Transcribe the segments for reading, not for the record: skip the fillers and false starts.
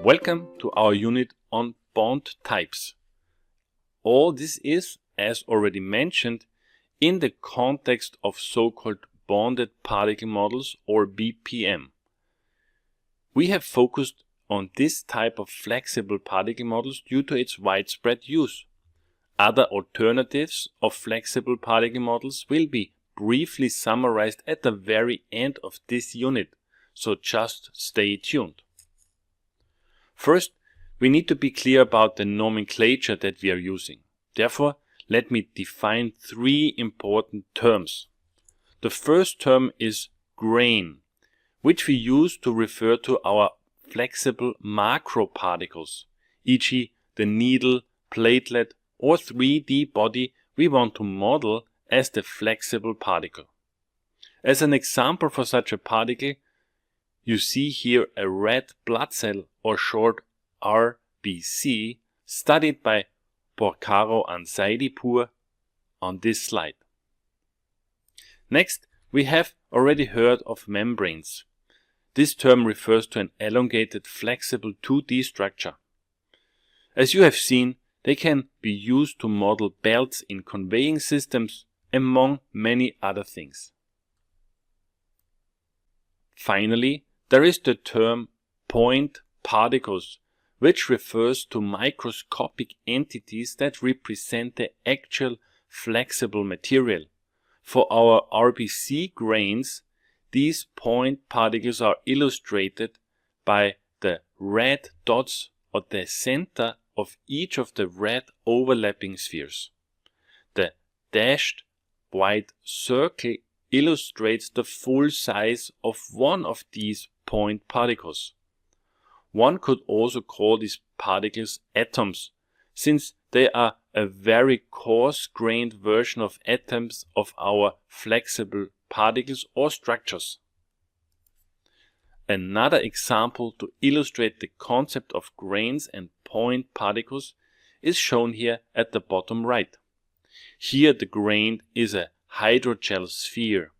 Welcome to our unit on bond types. All this is, as already mentioned, in the context of so-called bonded particle models or BPM. We have focused on this type of flexible particle models due to its widespread use. Other alternatives of flexible particle models will be briefly summarized at the very end of this unit, so just stay tuned. First, we need to be clear about the nomenclature that we are using. Therefore, let me define three important terms. The first term is grain, which we use to refer to our flexible macroparticles, e.g. the needle, platelet or 3D body we want to model as the flexible particle. As an example for such a particle, you see here a red blood cell, or short RBC, studied by Porcaro and Zaidipur on this slide. Next, we have already heard of membranes. This term refers to an elongated flexible 2D structure. As you have seen, they can be used to model belts in conveying systems, among many other things. Finally, there is the term point particles, which refers to microscopic entities that represent the actual flexible material. For our RBC grains, these point particles are illustrated by the red dots at the center of each of the red overlapping spheres. The dashed white circle illustrates the full size of one of these point particles. One could also call these particles atoms, since they are a very coarse-grained version of atoms of our flexible particles or structures. Another example to illustrate the concept of grains and point particles is shown here at the bottom right. Here the grain is a hydrogel sphere.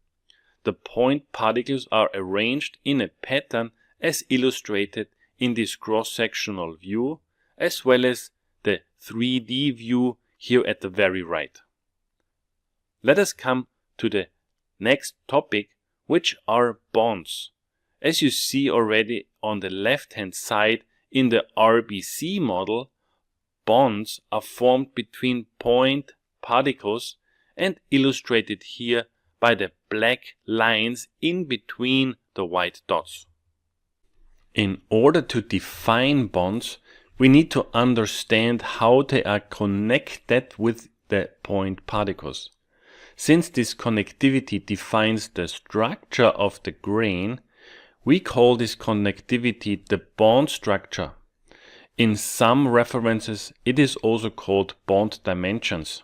The point particles are arranged in a pattern as illustrated in this cross-sectional view, as well as the 3D view here at the very right. Let us come to the next topic, which are bonds. As you see already on the left-hand side in the RBC model, bonds are formed between point particles and illustrated here by the black lines in between the white dots. In order to define bonds, we need to understand how they are connected with the point particles. Since this connectivity defines the structure of the grain, we call this connectivity the bond structure. In some references, it is also called bond dimensions.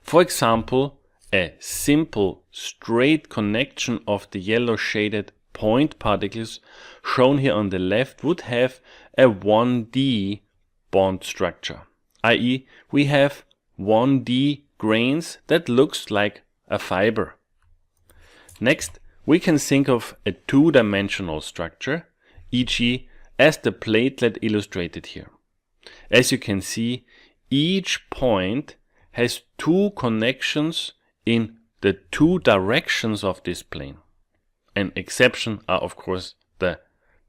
For example, a simple straight connection of the yellow shaded point particles shown here on the left would have a 1D bond structure, i.e. we have 1D grains that looks like a fiber. Next, we can think of a two-dimensional structure, e.g. as the platelet illustrated here. As you can see, each point has two connections in the two directions of this plane. An exception are of course the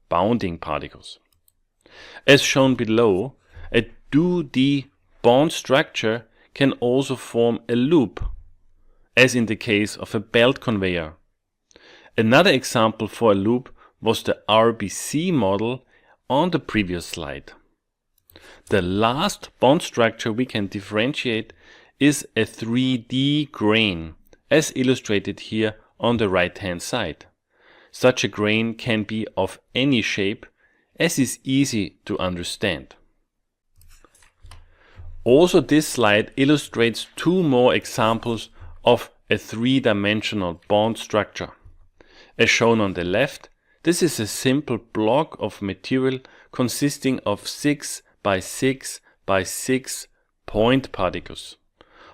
bounding particles. As shown below, a 2D bond structure can also form a loop, as in the case of a belt conveyor. Another example for a loop was the RBC model on the previous slide. The last bond structure we can differentiate is a 3D grain, as illustrated here on the right-hand side. Such a grain can be of any shape, as is easy to understand. Also, this slide illustrates two more examples of a three-dimensional bond structure. As shown on the left, this is a simple block of material consisting of 6 by 6 by 6 point particles.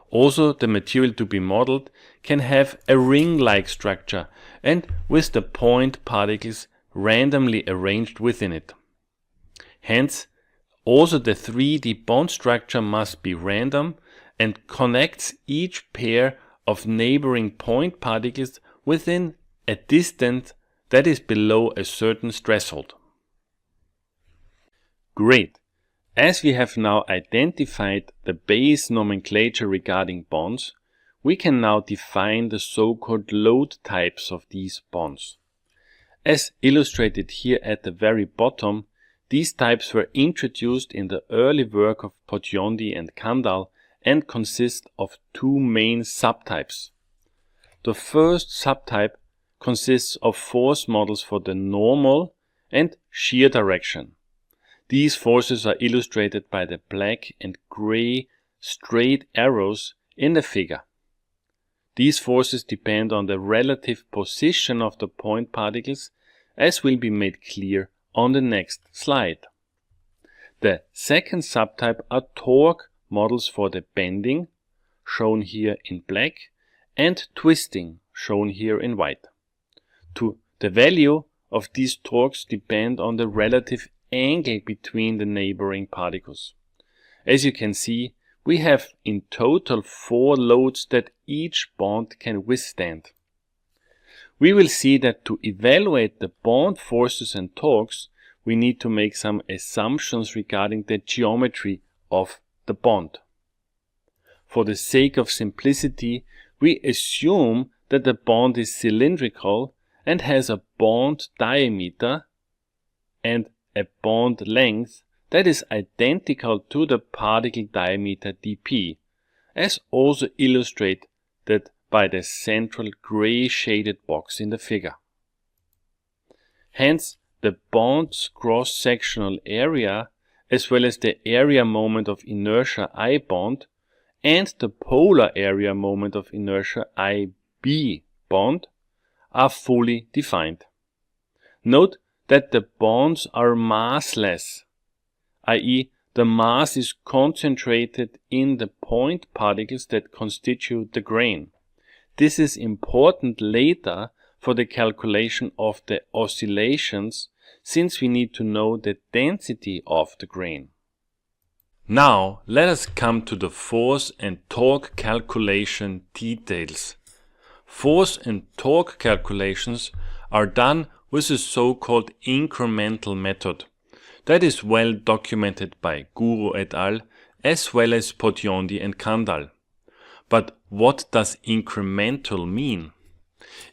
Also, the material to be modeled can have a ring-like structure and with the point particles randomly arranged within it. Hence, also the 3D bond structure must be random and connects each pair of neighboring point particles within a distance that is below a certain threshold. Great! As we have now identified the base nomenclature regarding bonds, we can now define the so-called load types of these bonds. As illustrated here at the very bottom, these types were introduced in the early work of Podjondi and Kandal and consist of two main subtypes. The first subtype consists of force models for the normal and shear direction. These forces are illustrated by the black and gray straight arrows in the figure. These forces depend on the relative position of the point particles, as will be made clear on the next slide. The second subtype are torque models for the bending, shown here in black, and twisting, shown here in white. The value of these torques depend on the relative angle between the neighboring particles. As you can see, we have in total 4 loads that each bond can withstand. We will see that to evaluate the bond forces and torques, we need to make some assumptions regarding the geometry of the bond. For the sake of simplicity, we assume that the bond is cylindrical and has a bond diameter and a bond length that is identical to the particle diameter dp, as also illustrated by the central gray shaded box in the figure. Hence, the bond's cross-sectional area, as well as the area moment of inertia I bond and the polar area moment of inertia IB bond, are fully defined. Note that the bonds are massless, i.e. the mass is concentrated in the point particles that constitute the grain. This is important later for the calculation of the oscillations, since we need to know the density of the grain. Now let us come to the force and torque calculation details. Force and torque calculations are done with a so-called incremental method that is well documented by Guru et al. As well as Podjondi and Kandal. But what does incremental mean?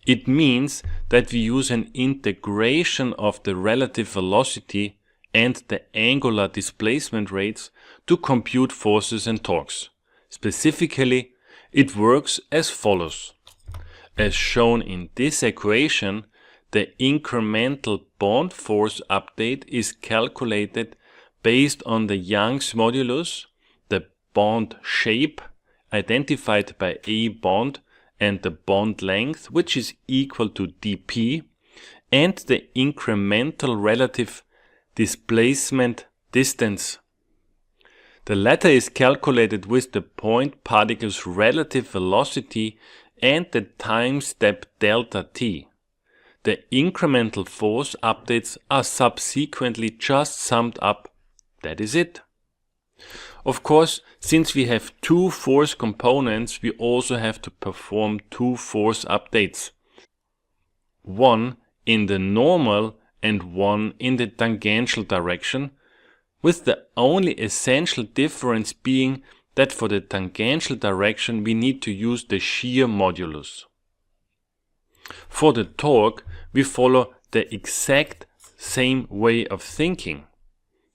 It means that we use an integration of the relative velocity and the angular displacement rates to compute forces and torques. Specifically, it works as follows. As shown in this equation, the incremental bond force update is calculated based on the Young's modulus, the bond shape identified by A bond and the bond length, which is equal to dp, and the incremental relative displacement distance. The latter is calculated with the point particle's relative velocity and the time step delta t. The incremental force updates are subsequently just summed up. That is it. Of course, since we have 2 force components, we also have to perform 2 force updates. One in the normal and one in the tangential direction, with the only essential difference being that for the tangential direction we need to use the shear modulus. For the torque, we follow the exact same way of thinking.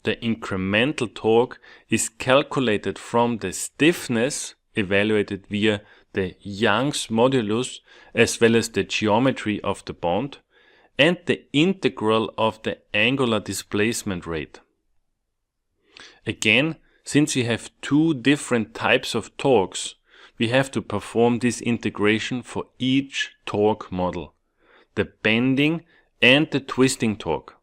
The incremental torque is calculated from the stiffness evaluated via the Young's modulus as well as the geometry of the bond and the integral of the angular displacement rate. Again, since we have 2 different types of torques, we have to perform this integration for each torque model, the bending and the twisting torque.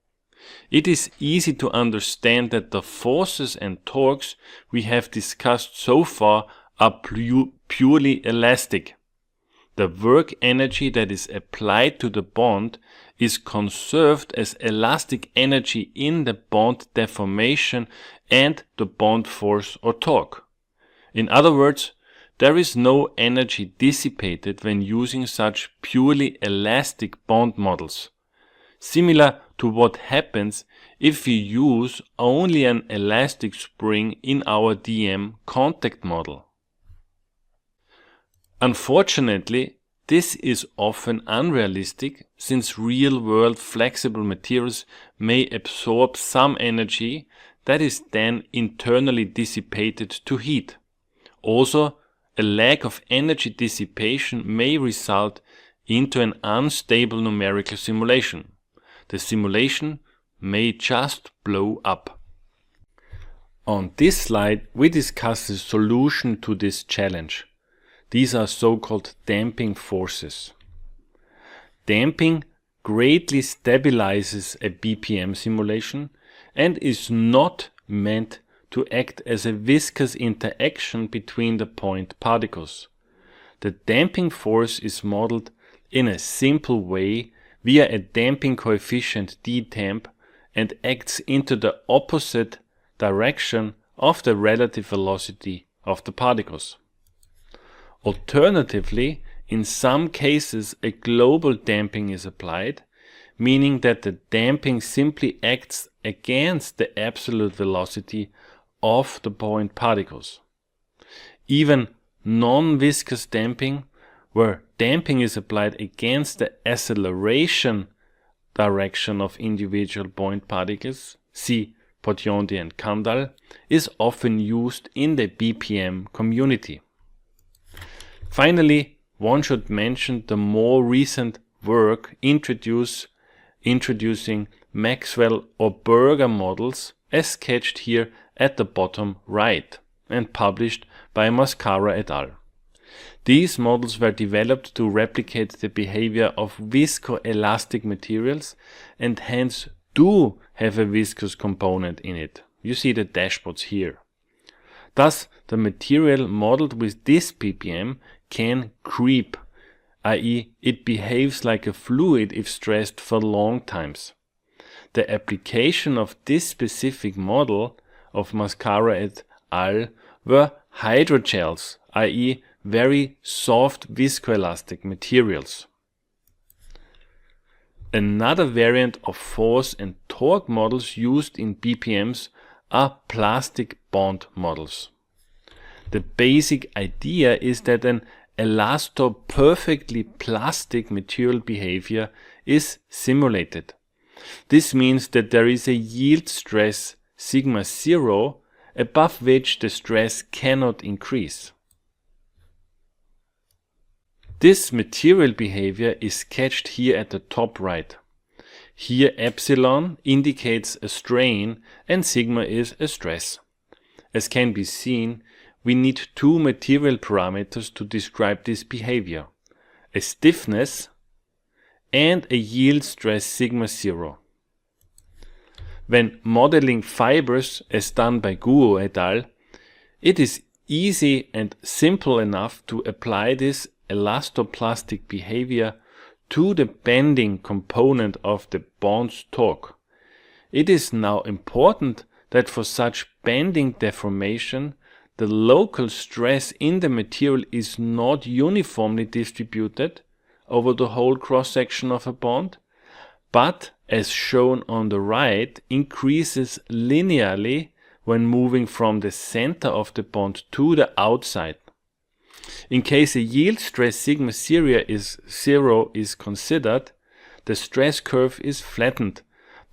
It is easy to understand that the forces and torques we have discussed so far are purely elastic. the work energy that is applied to the bond is conserved as elastic energy in the bond deformation and the bond force or torque. In other words, there is no energy dissipated when using such purely elastic bond models, similar to what happens if we use only an elastic spring in our DEM contact model. Unfortunately, this is often unrealistic since real-world flexible materials may absorb some energy that is then internally dissipated to heat. Also, a lack of energy dissipation may result into an unstable numerical simulation. The simulation may just blow up. On this slide, we discuss the solution to this challenge. These are so-called damping forces. Damping greatly stabilizes a BPM simulation and is not meant to act as a viscous interaction between the point particles. The damping force is modeled in a simple way via a damping coefficient d-temp and acts into the opposite direction of the relative velocity of the particles. Alternatively, in some cases a global damping is applied, meaning that the damping simply acts against the absolute velocity of the point particles. Even non-viscous damping, where damping is applied against the acceleration direction of individual point particles, see Potiondi and Kandal, is often used in the BPM community. Finally, one should mention the more recent work introducing Maxwell or Berger models as sketched here at the bottom right and published by Mascara et al. These models were developed to replicate the behavior of viscoelastic materials and hence do have a viscous component in it. You see the dashboards here. Thus, the material modeled with this BPM can creep, i.e. it behaves like a fluid if stressed for long times. The application of this specific model of Mascara et al. Were hydrogels, i.e. very soft viscoelastic materials. Another variant of force and torque models used in BPMs are plastic bond models. The basic idea is that an elasto-perfectly plastic material behavior is simulated. This means that there is a yield stress sigma 0 above which the stress cannot increase. This material behavior is sketched here at the top right. Here epsilon indicates a strain and sigma is a stress. As can be seen, we need two material parameters to describe this behavior: a stiffness and a yield stress sigma 0. When modeling fibers, as done by Guo et al., it is easy and simple enough to apply this elastoplastic behavior to the bending component of the bond's torque. It is now important that for such bending deformation, the local stress in the material is not uniformly distributed over the whole cross-section of a bond, but, as shown on the right, increases linearly when moving from the center of the bond to the outside. In case a yield stress sigma 0 is considered, the stress curve is flattened,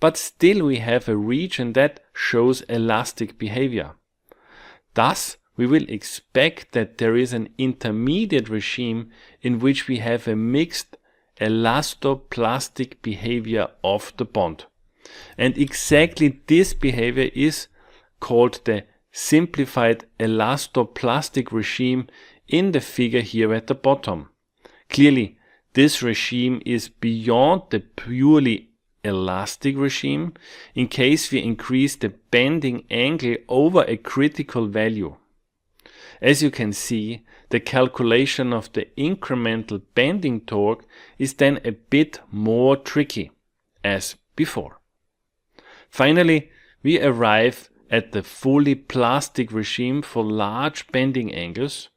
but still we have a region that shows elastic behavior. Thus, we will expect that there is an intermediate regime in which we have a mixed elastoplastic behavior of the bond. And exactly this behavior is called the simplified elastoplastic regime in the figure here at the bottom. Clearly, this regime is beyond the purely elastic regime in case we increase the bending angle over a critical value. As you can see, the calculation of the incremental bending torque is then a bit more tricky, as before. Finally, we arrive at the fully plastic regime for large bending angles.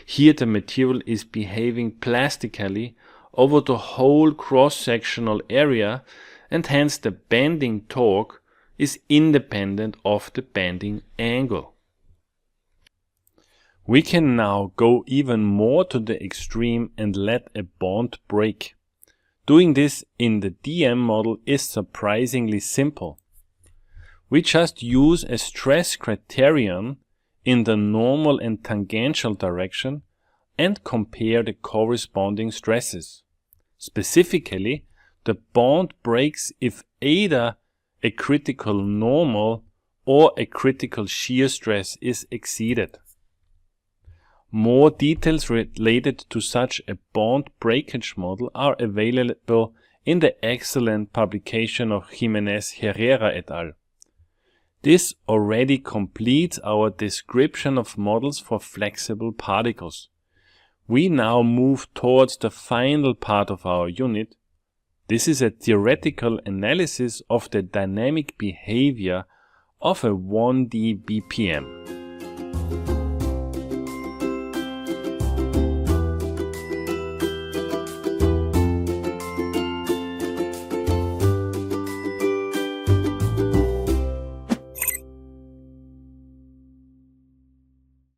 Here the material is behaving plastically over the whole cross-sectional area, and hence the bending torque is independent of the bending angle. We can now go even more to the extreme and let a bond break. Doing this in the DM model is surprisingly simple. We just use a stress criterion in the normal and tangential direction and compare the corresponding stresses. Specifically, the bond breaks if either a critical normal or a critical shear stress is exceeded. More details related to such a bond breakage model are available in the excellent publication of Jimenez Herrera et al. This already completes our description of models for flexible particles. We now move towards the final part of our unit. This is a theoretical analysis of the dynamic behavior of a 1D BPM.